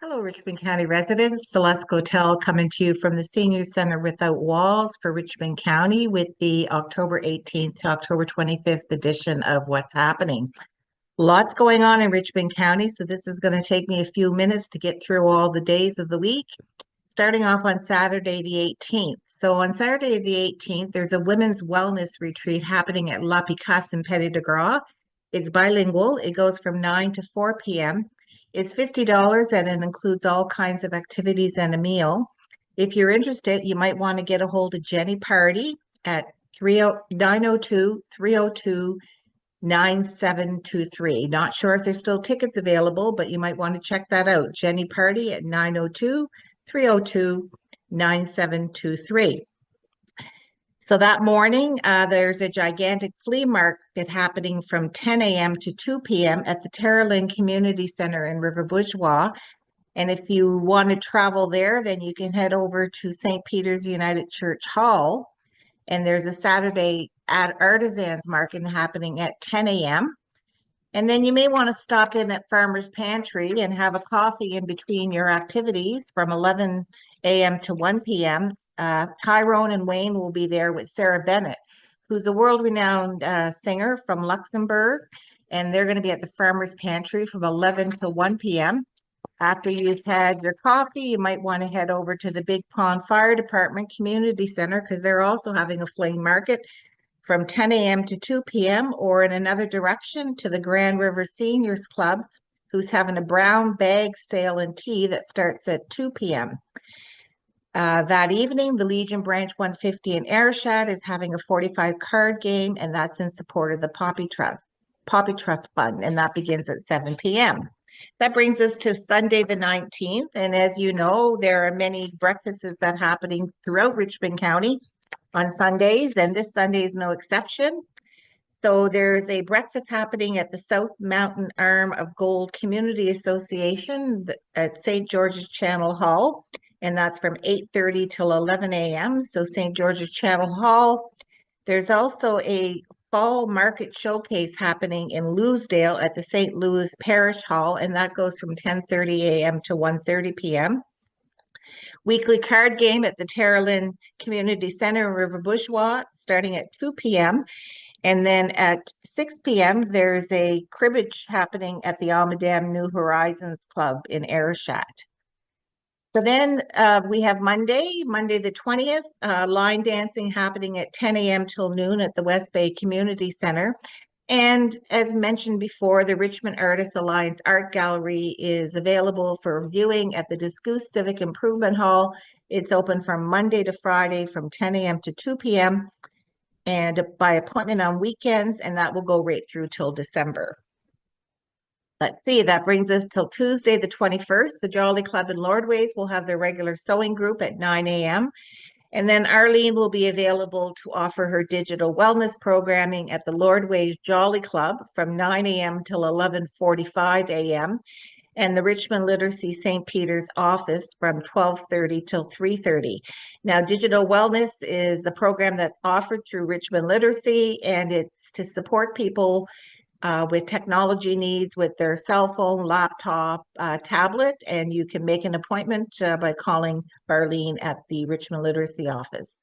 Hello, Richmond County residents. Celeste Gotelll coming to you from the Senior Center Without Walls for Richmond County with the October 18th to October 25th edition of What's Happening. Lots going on in Richmond County, so this is going to take me a few minutes to get through all the days of the week, starting off on Saturday the 18th. So on Saturday the 18th, there's a women's wellness retreat happening at La Picasse in Petit de Gras. It's bilingual. It goes from 9 to 4 p.m. It's $50 and it includes all kinds of activities and a meal. If you're interested, you might want to get a hold of Jenny Party at 902-302-9723. Not sure if there's still tickets available, but you might want to check that out. Jenny Party at 902-302-9723. So that morning, there's a gigantic flea market happening from 10 a.m. to 2 p.m. at the Terralyn Community Center in River Bourgeois. And if you want to travel there, then you can head over to St. Peter's United Church Hall. And there's a Saturday at Artisans Market happening at 10 a.m. And then you may want to stop in at Farmer's Pantry and have a coffee in between your activities from 11 a.m. to 1 p.m. Tyrone and Wayne will be there with Sarah Bennett, who's a world-renowned singer from Luxembourg, and they're going to be at the Farmer's Pantry from 11 to 1 p.m. After you've had your coffee, you might want to head over to the Big Pond Fire Department Community Center because they're also having a flea market from 10 a.m. to 2 p.m. or in another direction to the Grand River Seniors Club, who's having a brown bag sale and tea that starts at 2 p.m. That evening, the Legion Branch 150 in Ayrshire is having a 45 card game, and that's in support of the Poppy Trust Fund, and that begins at 7 p.m. That brings us to Sunday the 19th, and as you know, there are many breakfasts that are happening throughout Richmond County on Sundays, and this Sunday is no exception. So there's a breakfast happening at the South Mountain arm of Gold Community Association at St. George's Channel Hall, and that's from 8:30 till 11 a.m. So St. George's Channel Hall. There's also a fall market showcase happening in Louisdale at the St. Louis Parish Hall, and that goes from 10:30 a.m. to 1:30 p.m. Weekly card game at the Terralyn Community Center in River Bourgeois starting at 2 p.m. And then at 6 p.m., there's a cribbage happening at the Almadam New Horizons Club in Ayrshire. So then we have Monday the 20th, line dancing happening at 10 a.m. till noon at the West Bay Community Center. And as mentioned before, the Richmond Artists Alliance Art Gallery is available for viewing at the Discouse Civic Improvement Hall. It's open from Monday to Friday from 10 a.m. to 2 p.m. and by appointment on weekends, and that will go right through till December. Let's see, that brings us till Tuesday the 21st. The Jolly Club in Lordways will have their regular sewing group at 9 a.m. And then Arlene will be available to offer her digital wellness programming at the Lordways Jolly Club from 9 a.m. till 11:45 a.m. and the Richmond Literacy St. Peter's office from 12:30 till 3:30. Now, digital wellness is the program that's offered through Richmond Literacy, and it's to support people with technology needs with their cell phone, laptop, tablet, and you can make an appointment by calling Barlene at the Richmond Literacy office.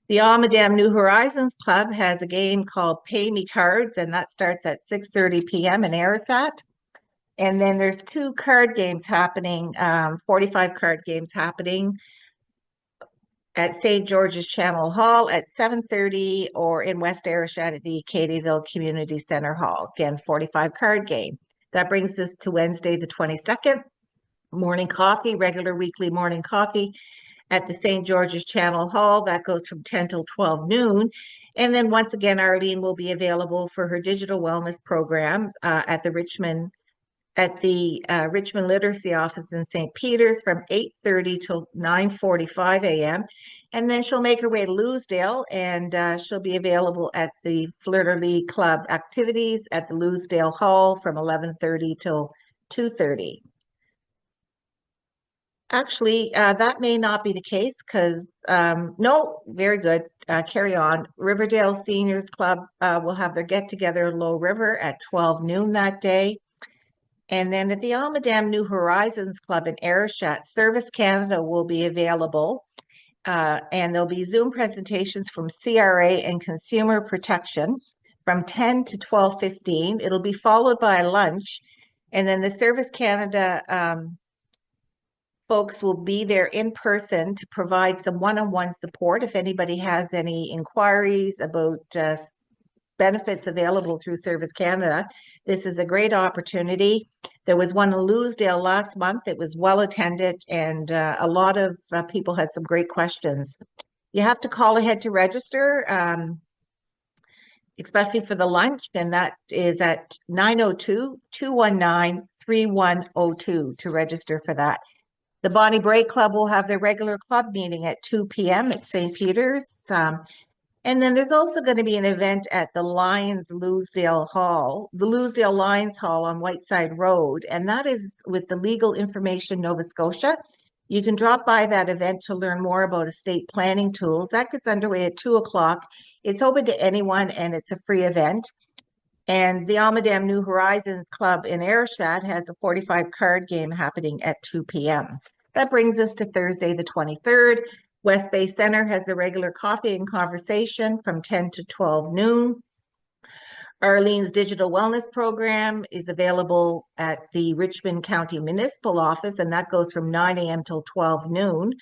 The Almadam New Horizons Club has a game called Pay Me Cards, and that starts at 6:30 p.m. in Ayrshire. And then there's two card games happening, 45 card games happening at St. George's Channel Hall at 7:30 or in West Ayrshire at the Acadiaville Community Center Hall. Again, 45 card game. That brings us to Wednesday the 22nd. Morning coffee, regular weekly morning coffee at the St. George's Channel Hall. That goes from 10 till 12 noon. And then once again, Arlene will be available for her digital wellness program at the Richmond Literacy office in St. Peter's from 8:30 till 9:45 a.m. And then she'll make her way to Louisdale and she'll be available at the Fleur-de-Lis Club activities at the Louisdale Hall from 11:30 till 2:30. Actually, that may not be the case because, no, very good. Carry on. Riverdale Seniors Club will have their get-together in Low River at 12 noon that day. And then at the Almadam New Horizons Club in Ayrshire, Service Canada will be available. And there'll be Zoom presentations from CRA and Consumer Protection from 10 to 12:15. It'll be followed by a lunch. And then the Service Canada folks will be there in person to provide some one-on-one support if anybody has any inquiries about benefits available through Service Canada. This is a great opportunity. There was one in Louisdale last month. It was well attended, and a lot of people had some great questions. You have to call ahead to register, especially for the lunch, and that is at 902-219-3102 to register for that. The Bonnie Bray Club will have their regular club meeting at 2 p.m. at St. Peter's. And then there's also going to be an event at the Lions Louisdale Hall, the Louisdale Lions Hall on Whiteside Road, and that is with the Legal Information Nova Scotia. You can drop by that event to learn more about estate planning tools. That gets underway at 2 o'clock. It's open to anyone, and it's a free event. And the Almadam New Horizons Club in Ayrshire has a 45 card game happening at 2 p.m. That brings us to Thursday, the 23rd. West Bay Center has the regular coffee and conversation from 10 to 12 noon. Arlene's digital wellness program is available at the Richmond County Municipal Office, and that goes from 9 a.m. till 12 noon.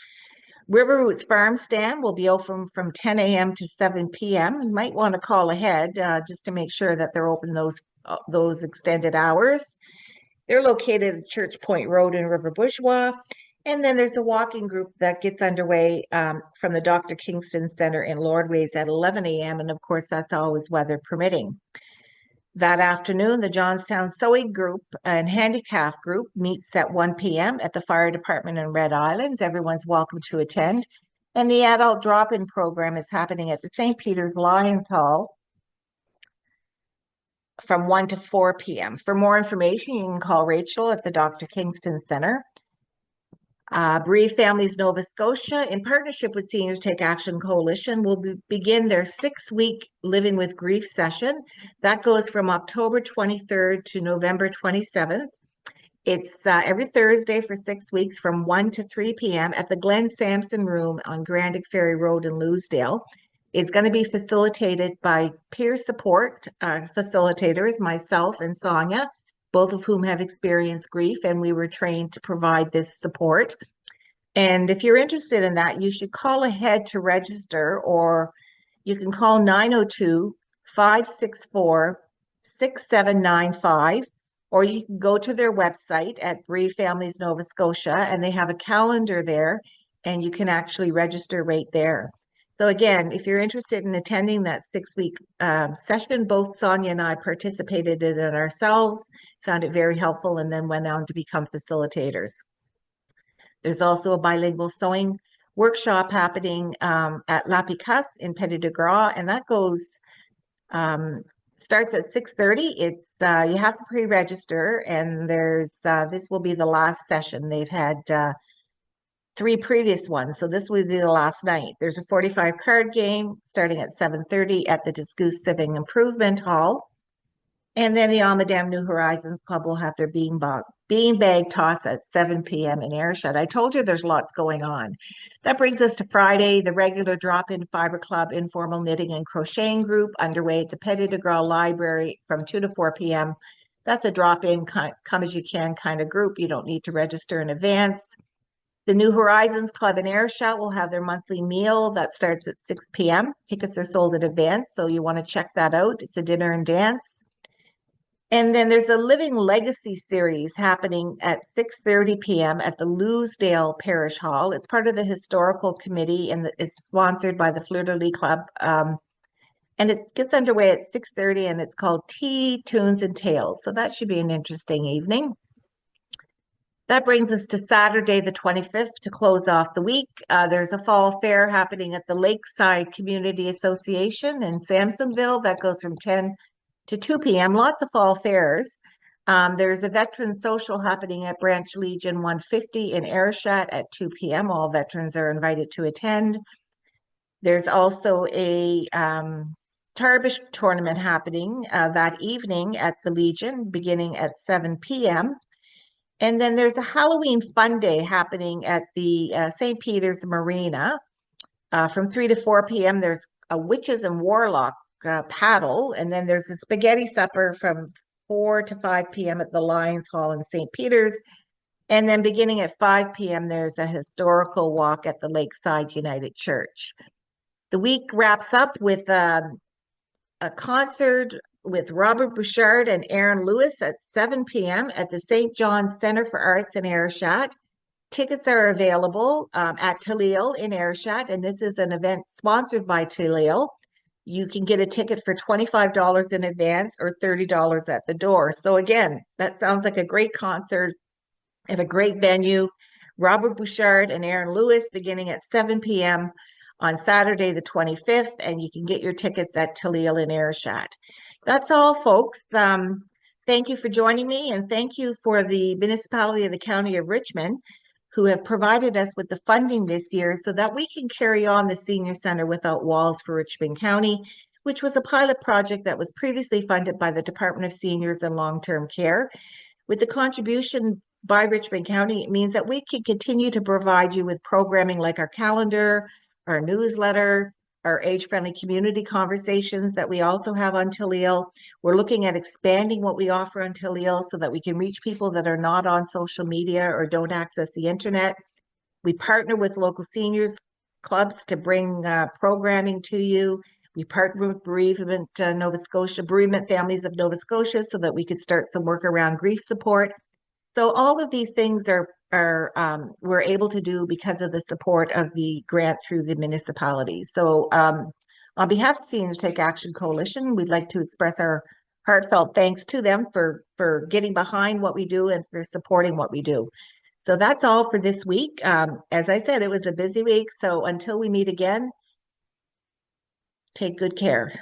Riverroots Farm Stand will be open from 10 a.m. to 7 p.m. You might want to call ahead just to make sure that they're open those extended hours. They're located at Church Point Road in River Bourgeois. And then there's a walking group that gets underway from the Dr. Kingston Center in Lordways at 11 a.m. And of course, that's always weather permitting. That afternoon, the Johnstown Sewing Group and Handicap Group meets at 1 p.m. at the Fire Department in Red Islands. Everyone's welcome to attend. And the adult drop-in program is happening at the St. Peter's Lions Hall from 1 to 4 p.m. For more information, you can call Rachel at the Dr. Kingston Center. Bereaved Families Nova Scotia, in partnership with Seniors Take Action Coalition, will begin their 6-week Living with Grief session. That goes from October 23rd to November 27th. It's every Thursday for 6 weeks from 1 to 3 p.m. at the Glenn Sampson Room on Grandick Ferry Road in Louisdale. It's going to be facilitated by peer support facilitators, myself and Sonia, both of whom have experienced grief, and we were trained to provide this support. And if you're interested in that, you should call ahead to register, or you can call 902-564-6795, or you can go to their website at Bereaved Families Nova Scotia, and they have a calendar there, and you can actually register right there. So again, if you're interested in attending that 6-week session, both Sonia and I participated in it ourselves, found it very helpful, and then went on to become facilitators. There's also a bilingual sewing workshop happening at La Picasse in Petit de Gras, and that goes starts at 6:30. It's you have to pre-register, and there's this will be the last session. They've had 3 previous ones, so this will be the last night. There's a 45 card game starting at 7:30 at the Discoos Civic Improvement Hall. And then the Almadam New Horizons Club will have their beanbag toss at 7 p.m. in Ayrshire. I told you there's lots going on. That brings us to Friday, the regular drop-in Fiber Club informal knitting and crocheting group underway at the Petit de Gras Library from 2 to 4 p.m. That's a drop-in, come as you can kind of group. You don't need to register in advance. The New Horizons Club in Ayrshire will have their monthly meal that starts at 6 p.m. Tickets are sold in advance, so you want to check that out. It's a dinner and dance. And then there's a Living Legacy series happening at 6:30 p.m. at the Louisdale Parish Hall. It's part of the historical committee, and it's sponsored by the Fleur de Lis Club. And it gets underway at 6:30, and it's called Tea, Tunes, and Tales. So that should be an interesting evening. That brings us to Saturday, the 25th, to close off the week. There's a fall fair happening at the Lakeside Community Association in Samsonville. That goes from 10 to 2 p.m. Lots of fall fairs. There's a veteran social happening at Branch Legion 150 in Ayrshire at 2 p.m. All veterans are invited to attend. There's also a Tarbish tournament happening that evening at the Legion beginning at 7 p.m. And then there's a Halloween fun day happening at the St. Peter's Marina from 3 to 4 p.m. There's a witches and warlock paddle, and then there's a spaghetti supper from 4 to 5 p.m. at the Lions Hall in St. Peter's. And then beginning at 5 p.m., there's a historical walk at the Lakeside United Church. The week wraps up with a concert with Robert Bouchard and Aaron Lewis at 7 p.m. at the St. John's Center for Arts in Ayrshire. Tickets are available at Gotelll in Ayrshire, and this is an event sponsored by Gotelll. You can get a ticket for $25 in advance or $30 at the door. So again, that sounds like a great concert at a great venue. Robert Bouchard and Aaron Lewis beginning at 7 p.m. on Saturday the 25th, and you can get your tickets at Gotelll in Ayrshire. That's all, folks. Thank you for joining me, and thank you for the municipality of the County of Richmond, who have provided us with the funding this year so that we can carry on the Senior Center Without Walls for Richmond County, which was a pilot project that was previously funded by the Department of Seniors and Long-Term Care. With the contribution by Richmond County, it means that we can continue to provide you with programming like our calendar, our newsletter, our age-friendly community conversations that we also have on Gotelll. We're looking at expanding what we offer on Gotelll so that we can reach people that are not on social media or don't access the internet. We partner with local seniors clubs to bring programming to you. We partner with Bereavement Nova Scotia, Bereavement Families of Nova Scotia, so that we could start some work around grief support. So all of these things we're able to do because of the support of the grant through the municipality. So on behalf of Seniors Take Action Coalition, we'd like to express our heartfelt thanks to them for getting behind what we do and for supporting what we do. So that's all for this week. As I said, it was a busy week. So until we meet again, take good care.